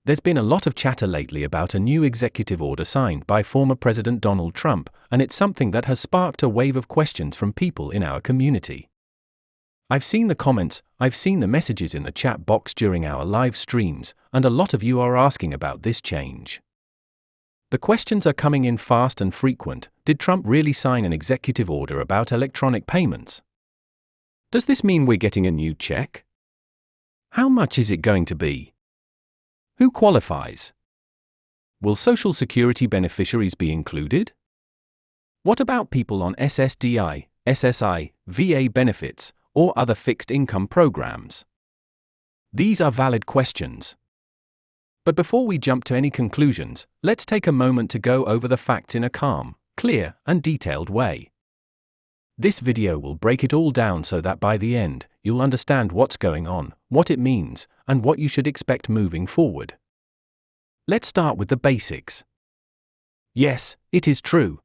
There's been a lot of chatter lately about a new executive order signed by former President Donald Trump, and it's something that has sparked a wave of questions from people in our community. I've seen the comments, I've seen the messages in the chat box during our live streams, and a lot of you are asking about this change. The questions are coming in fast and frequent. Did Trump really sign an executive order about electronic payments? Does this mean we're getting a new check? How much is it going to be? Who qualifies? Will Social Security beneficiaries be included? What about people on SSDI, SSI, VA benefits, or other fixed income programs? These are valid questions. But before we jump to any conclusions, let's take a moment to go over the facts in a calm, clear, and detailed way. This video will break it all down so that by the end, you'll understand what's going on, what it means, and what you should expect moving forward. Let's start with the basics. Yes, it is true.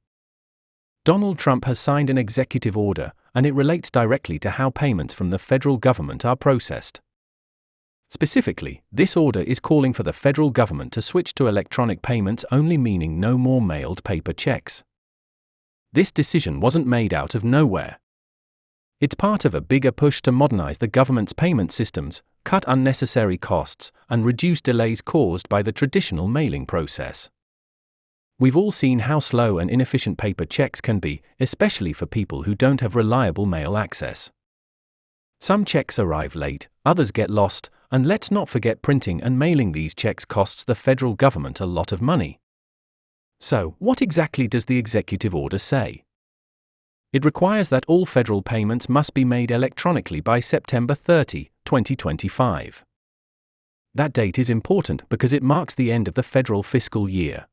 Donald Trump has signed an executive order, and it relates directly to how payments from the federal government are processed. Specifically, this order is calling for the federal government to switch to electronic payments only, meaning no more mailed paper checks. This decision wasn't made out of nowhere. It's part of a bigger push to modernize the government's payment systems, cut unnecessary costs, and reduce delays caused by the traditional mailing process. We've all seen how slow and inefficient paper checks can be, especially for people who don't have reliable mail access. Some checks arrive late, others get lost, and let's not forget printing and mailing these checks costs the federal government a lot of money. So, what exactly does the executive order say? It requires that all federal payments must be made electronically by September 30, 2025. That date is important because it marks the end of the federal fiscal year.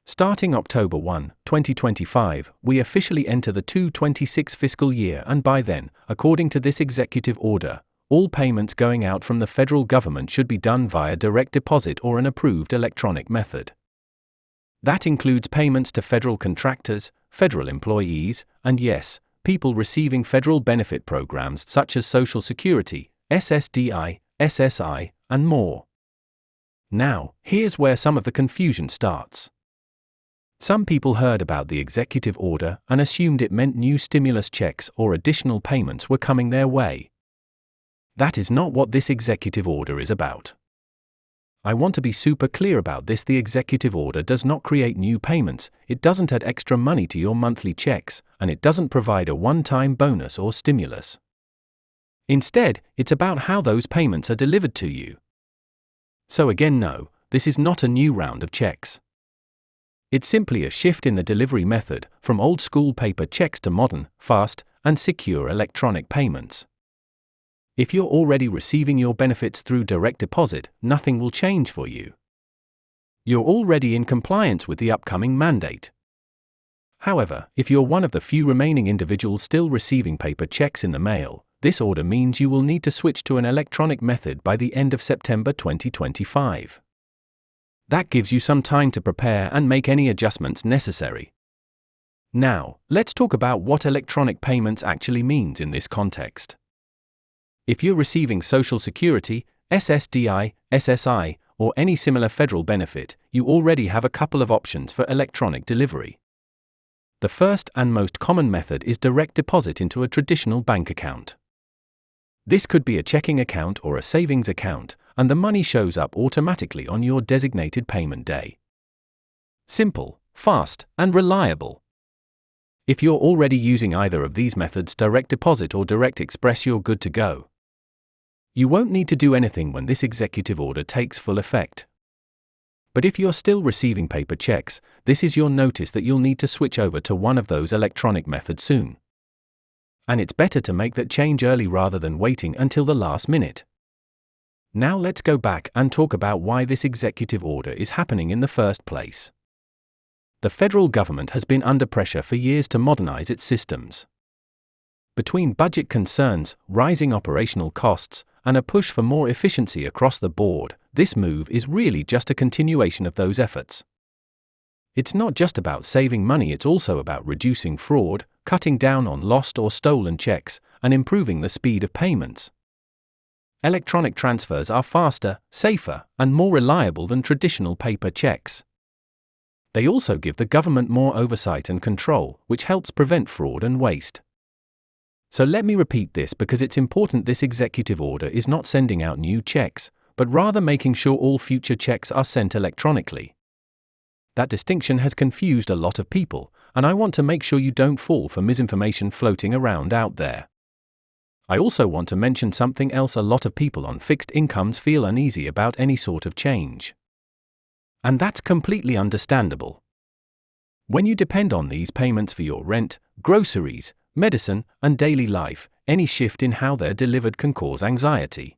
Starting October 1, 2025, we officially enter the 2026 fiscal year, and by then, according to this executive order, all payments going out from the federal government should be done via direct deposit or an approved electronic method. That includes payments to federal contractors, federal employees, and yes, people receiving federal benefit programs such as Social Security, SSDI, SSI, and more. Now, here's where some of the confusion starts. Some people heard about the executive order and assumed it meant new stimulus checks or additional payments were coming their way. That is not what this executive order is about. I want to be super clear about this. The executive order does not create new payments, it doesn't add extra money to your monthly checks, and it doesn't provide a one-time bonus or stimulus. Instead, it's about how those payments are delivered to you. So again, no, this is not a new round of checks. It's simply a shift in the delivery method, from old-school paper checks to modern, fast, and secure electronic payments. If you're already receiving your benefits through direct deposit, nothing will change for you. You're already in compliance with the upcoming mandate. However, if you're one of the few remaining individuals still receiving paper checks in the mail, this order means you will need to switch to an electronic method by the end of September 2025. That gives you some time to prepare and make any adjustments necessary. Now, let's talk about what electronic payments actually means in this context. If you're receiving Social Security, SSDI, SSI, or any similar federal benefit, you already have a couple of options for electronic delivery. The first and most common method is direct deposit into a traditional bank account. This could be a checking account or a savings account, and the money shows up automatically on your designated payment day. Simple, fast, and reliable. If you're already using either of these methods, direct deposit or direct express, you're good to go. You won't need to do anything when this executive order takes full effect. But if you're still receiving paper checks, this is your notice that you'll need to switch over to one of those electronic methods soon. And it's better to make that change early rather than waiting until the last minute. Now let's go back and talk about why this executive order is happening in the first place. The federal government has been under pressure for years to modernize its systems. Between budget concerns, rising operational costs, and a push for more efficiency across the board, this move is really just a continuation of those efforts. It's not just about saving money, it's also about reducing fraud, cutting down on lost or stolen checks, and improving the speed of payments. Electronic transfers are faster, safer, and more reliable than traditional paper checks. They also give the government more oversight and control, which helps prevent fraud and waste. So let me repeat this because it's important. This executive order is not sending out new checks, but rather making sure all future checks are sent electronically. That distinction has confused a lot of people, and I want to make sure you don't fall for misinformation floating around out there. I also want to mention something else. A lot of people on fixed incomes feel uneasy about any sort of change. And that's completely understandable. When you depend on these payments for your rent, groceries, medicine, and daily life, any shift in how they're delivered can cause anxiety.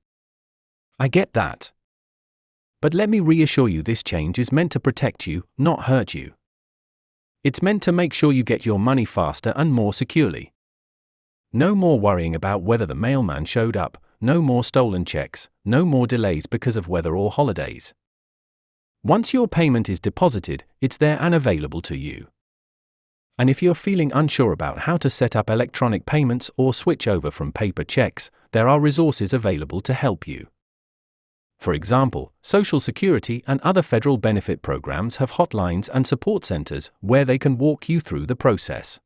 I get that. But let me reassure you, this change is meant to protect you, not hurt you. It's meant to make sure you get your money faster and more securely. No more worrying about whether the mailman showed up, no more stolen checks, no more delays because of weather or holidays. Once your payment is deposited, it's there and available to you. And if you're feeling unsure about how to set up electronic payments or switch over from paper checks, there are resources available to help you. For example, Social Security and other federal benefit programs have hotlines and support centers where they can walk you through the process.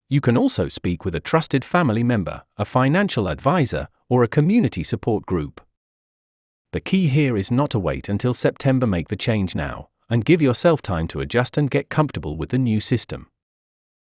You can also speak with a trusted family member, a financial advisor, or a community support group. The key here is not to wait until September. Make the change now, and give yourself time to adjust and get comfortable with the new system.